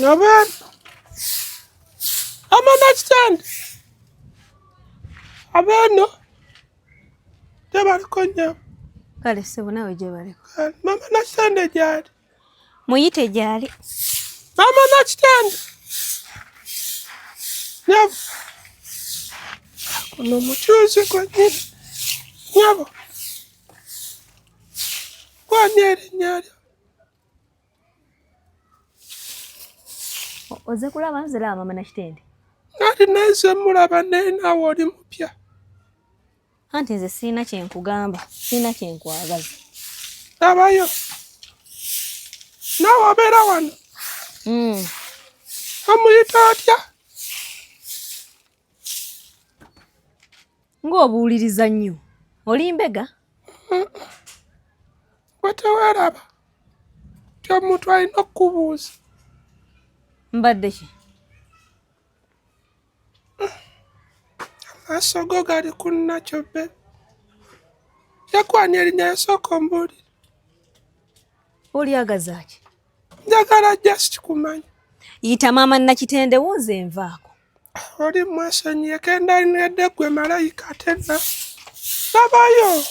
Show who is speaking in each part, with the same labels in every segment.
Speaker 1: Amen. Ama Nakitende. Abano. Tebali konya.
Speaker 2: Kale sebo nawe gye bali.
Speaker 1: Mama Nakitende gyali.
Speaker 2: Muyite gyali.
Speaker 1: Mama Nakitende. Nyabo. Kuno muchuzi kwa nyini. Nyabo. Kwa nyeri nyari.
Speaker 2: Oze kulaba nzela Mama Nakitende.
Speaker 1: Nali neze mulaba nena woli mupya.
Speaker 2: Anti nze sina kye nkugamba, sina kye nkwagaza.
Speaker 1: Abayo. Nawe obeera wano. Omuyita atya?
Speaker 2: Ng'obuuliriza nnyo. Oli mbega?
Speaker 1: Gwe teweeraba. Ti omuntu alina okukubuuza.
Speaker 2: Mbadde ki?
Speaker 1: Amaaso go gali ku nnakyo bbe. Yakwanye erinnya yasooka ombuulire.
Speaker 2: Oli agaza ki?
Speaker 1: Njagala just kumanya.
Speaker 2: Yita Maama Nakitende wuze nvaako.
Speaker 1: Oli mwesonyiye kenda alinedde gwe malayika ate nna. Labayo.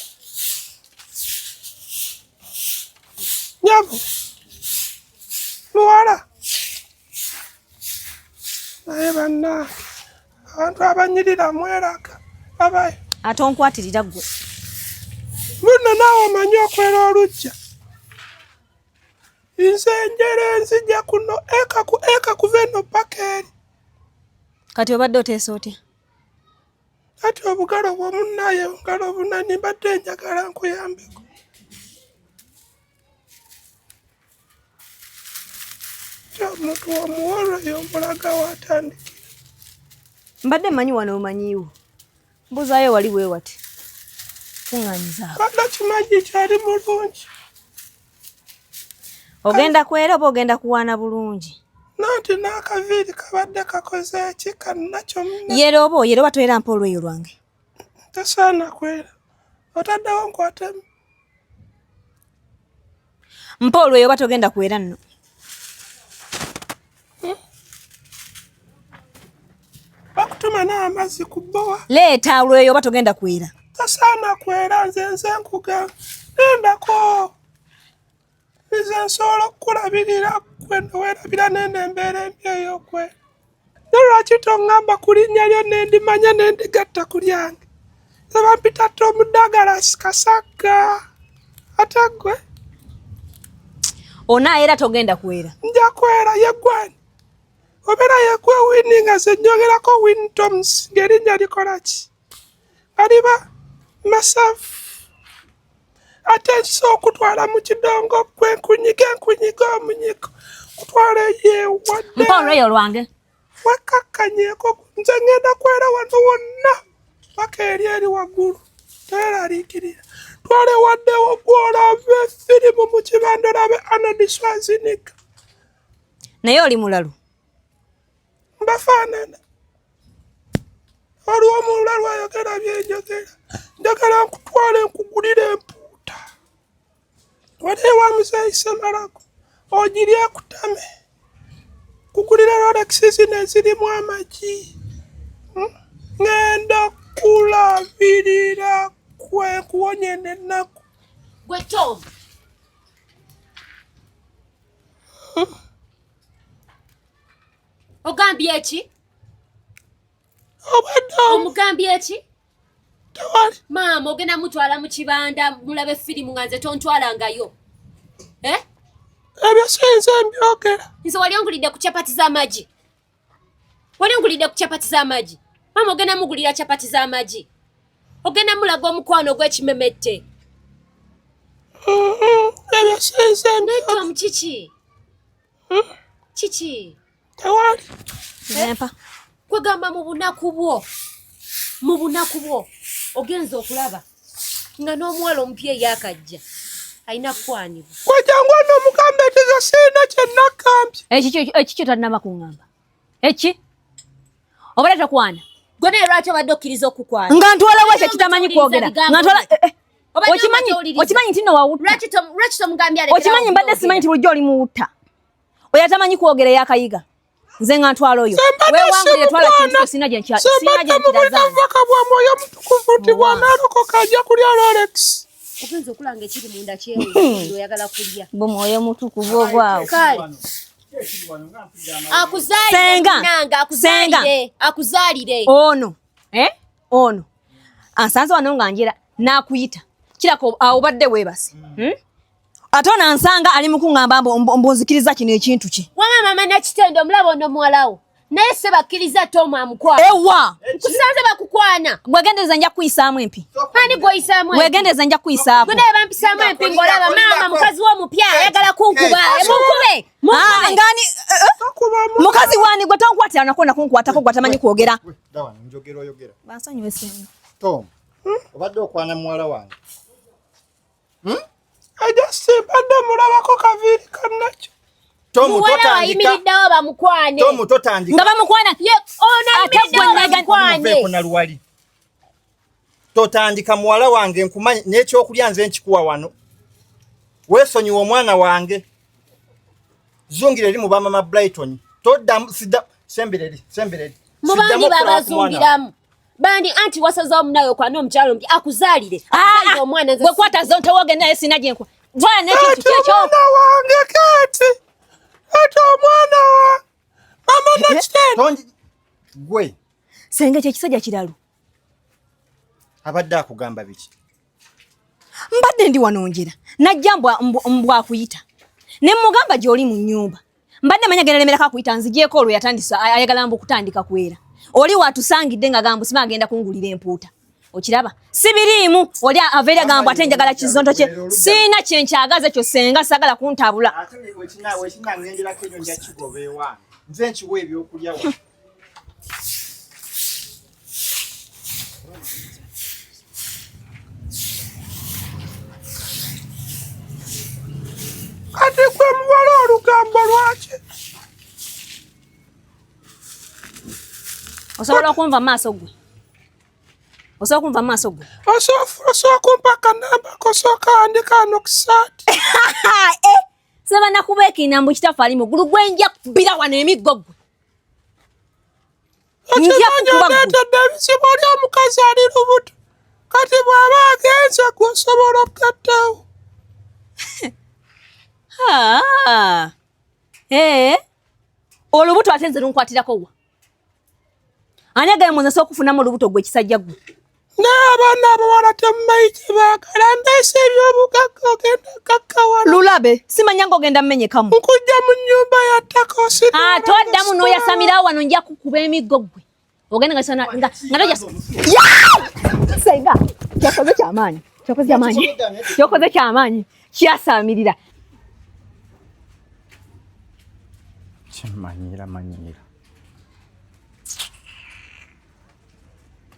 Speaker 1: Nyabo. Muwala. Naye bannange. Abantu abanyirira mweraga. Labayo.
Speaker 2: Ate onkwatirira ggwe.
Speaker 1: Muno naawe omanyi okwera olujja. Nze njere nzija kuno eka kuva eno paka eri.
Speaker 2: Kati obadde oteesa otya?
Speaker 1: Ati obugalo bw'omunnaye obugalo bunani mbadde njagala nkuyambeko. Omuntu omuwala oyo omulaga watandikira.
Speaker 2: Mbadde mmanyi wano omanyiwo. Mbuzaayo wali bwe wati. Kuŋŋaanyiza.
Speaker 1: Badde kimanyi kyali mulungi.
Speaker 2: Ogenda kwera oba ogenda kuwaana bulungi?
Speaker 1: Nanti n'akaviiri kabadde kakoze eki kannakyo muna.
Speaker 2: Yera oba toera mpa olweyo lwange.
Speaker 1: Tasaana kwera. Otaddewo nkwatemu.
Speaker 2: Mpa olweyo oba togenda kwera nno.
Speaker 1: Bakutuma n'amazzi ku bbowa.
Speaker 2: Leeta olweyo oba togenda kwera.
Speaker 1: Tasaana kwera nze nkugamba. Nendako. Nze nsobola okukulabirira gwe noweerabira n'embeera embi ey'okwera. Naye lwaki toŋŋamba ku linnya lyo nendimanya nendigatta ku lyange? Eba mpitatta omuddagala kasagga. Ate ggwe?
Speaker 2: Ona era togenda kwera.
Speaker 1: Nja kwera ye gwani. Obeera yegwe Winnie nga ze njogerako Winnie Toms ng'erinnya likola ki? Aliba masafu. Ate nso okutwala mu kidongo gwe nkunyiga omunyigo. Kutwala yeewadde.
Speaker 2: Mpa olweyo lwange.
Speaker 1: Wekakkanyeeko nze ngenda kwera wano wonna. Paka eri waggulu. Teeraliikirira. Twale waddewo gw'olaba effirimu mu kibanda olabe Arnold Schwarzenegger.
Speaker 2: Naye oli mulalu.
Speaker 1: Mbafaanana. Waliwo omulalu ayogera byenjogera. Njagala nkutwale nkugulire empuuta. Waliwo muzeeyise malako. Ogirye kutame. Kugulira Rolex zino ezirimu amagi. Ngenda kulabirira kwe kuwonya ennaku.
Speaker 2: Gwe Tom. Ogambye eki?
Speaker 1: Obadde
Speaker 2: omugambye eki?
Speaker 1: tewali.
Speaker 2: Maama ogenda mutwala mu kibanda mulabe firimu nga nze tontwalangayo.
Speaker 1: Ebyo sinze mbyogera.
Speaker 2: Nze wali ongulidde ku capati z'amagi. Maama ogenda mugulira capati z'amagi. Ogenda mulaga omukwano gw'ekimemette.
Speaker 1: Ebyo sinze mbyogera.
Speaker 2: Tom kiki? Kiki?
Speaker 1: Tewali.
Speaker 2: Nempa. Kwegamba mu bunaku bwo. Ogenza okulaba nga n'omuwala omupya eyakajja. Alina kwanibwa.
Speaker 1: Kwejjangu n'omugambe tizo sirina kye nakambye.
Speaker 2: Eki kyo tannaba kuŋŋamba. Eki? Obadde tokwana. Gwe naye lwaki obadde okkiriza okukwana? Nga ntwalawo ekyo kitamanyi kwogera. Nga ntwala okimanyi nti nno wawutta. Lwaki tomugambye alekera. Okimanyi mbadde simanyi nti bulijjo oli muwutta. Oyatamanyi kwogera yakayiga. Nze nga ntwala oyo. Wewe wangu ile twala kintu sina je ncha. Sina je ncha.
Speaker 1: Vaka bwa moyo mutukuvu ti bwana alokoka ajja kulya Rolex.
Speaker 3: Ogenze okulanga ekiri munda kyewe oyagala kulya.
Speaker 2: Bo moyo mutukuvu obwawo.
Speaker 3: Kale. Akuzalire.
Speaker 2: Ono. Ono. Ansanze wano nga njera nakuyita. Kirako obadde webase. Atona nsanga ali mukungamba mbonzikiriza kino ekintu ki.
Speaker 3: Wama mama Nakitende omulabo ono muwalawo. Naye se bakkiriza Tom amukwana.
Speaker 2: Ewa.
Speaker 3: Kusanze bakukwana.
Speaker 2: Mwegendeza nja kuyisaamu empi.
Speaker 3: Ani gwoyisaamu empi?
Speaker 2: Mwegendeza nja kuyisaako.
Speaker 3: Gune bampisaamu empi ngolaba mama mukazi w'omupya ayagala kunkuba. Mukube.
Speaker 2: Ngani mukazi wani gwe tonkwatira nakona kunkwatako gwatamanyi kwogera.
Speaker 4: Dawa njogero oyogera.
Speaker 2: Bansonyiwe senga.
Speaker 4: Tom. Obadde okwana muwala wange.
Speaker 1: Ajase badde mulabako kaviri kannacho.
Speaker 4: Tom
Speaker 3: Muwala ayimiriddewo bamukwane.
Speaker 4: Tom totandika.
Speaker 2: Nga bamukwana.
Speaker 3: Ono ayimiriddewo bamukwane.
Speaker 4: Kuna luwali. Totandika muwala wange nkumanyi n'ekyokulya nze nkikuwa wano. Weesonyiwa omwana wange. Zungire eri mu bamama Brighton. Toddamu sidda sembereri.
Speaker 3: Mubandi babazungiramu. Bandi anti wasaza omunayo kwa n'omukyalo mbi akuzaalire. Akuzaalire omwana nze.
Speaker 2: Gwe kwata zonto woge naye sina gye nkwa. Vaa n'ekintu kyekyo.
Speaker 1: Omwana wange Ketty. Ate omwana wa Mama Nakitende.
Speaker 4: Gwe.
Speaker 2: Senge kye kisajja kiralu.
Speaker 4: Abadde akugamba biki?
Speaker 2: Mbadde ndi wano njera. Najja mbwa kuyita. Ne mugamba gy'oli mu nnyumba. Mbadde manya gelemereka akuyita nzigyeko olwo yatandisa ayagala mbu kutandika kwera. Oli watusangidde nga gambu sima agenda kungulira empuuta. Okiraba? Sibiriimu oli avera gambu ate njagala kizonto kye. Sina kyenkyagaze kyo senga sagala kuntabula.
Speaker 4: Ate wekina ngendera kenyo nja kigobewa. Nze nkiwe ebyokulya wa.
Speaker 1: Kati gwe muwala olugambo lwaki?
Speaker 2: Osobola okunva maaso gwe. Osobola kunva maaso gwe.
Speaker 1: Osobola kumpa kanamba kosooka andika ano kusaati.
Speaker 2: Saba nakubeeka inambu kitafaali mugulu gwenja kubira wano emiggo gwe.
Speaker 1: Okimanyi ebizibu oli omukazi ali lubuto. Kati bw'aba agenze gwe osobola okugattawo.
Speaker 2: Olubuto ate nze lunkwatirako wa. Ani agaye mwenze okufunamu olubuto gwe kisajja gwe.
Speaker 1: N'abaana abawala temumanyi kye baagala mbeesa ebyobugagga ogenda gaggawala.
Speaker 2: Lulabe simanya ng'ogenda mmenyekamu.
Speaker 1: Nkujja mu nnyumba ya ttaka osirira.
Speaker 2: Toddamu n'oyasamirawo wano nja kukuba emiggo gwe. Ogenda nga senga kyakoze kyamaanyi. Kyakoze kyamaanyi. Kyasaamirira.
Speaker 4: Manyira.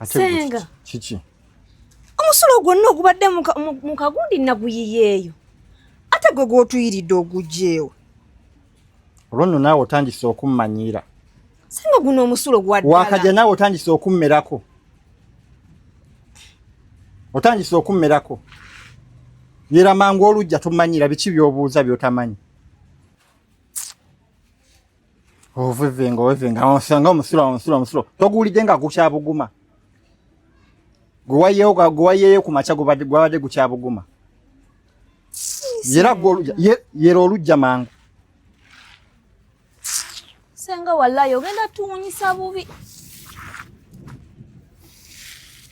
Speaker 2: Senga.
Speaker 4: Kiki?
Speaker 2: Omusulo gwonna ogubadde mu kagundi naguyiyeeyo. Ate gwe gw'otuyiridde ogugjeewo.
Speaker 4: Olwo nno naawe otandise okummanyira.
Speaker 2: Senga guno omusulo gwaddala.
Speaker 4: Wakajja naawe otandise okummerako. Yera mangu olujja tumanyira biki by'obuuza by'otamanyi. Ovevenga osanga omusulo. Toguulidde nga gukyabuguma. Guwayeyo ku maca gwabadde gukyabuguma. Yera olujja mangu.
Speaker 2: Senga wallahi ogenda tuwunyisa bubi.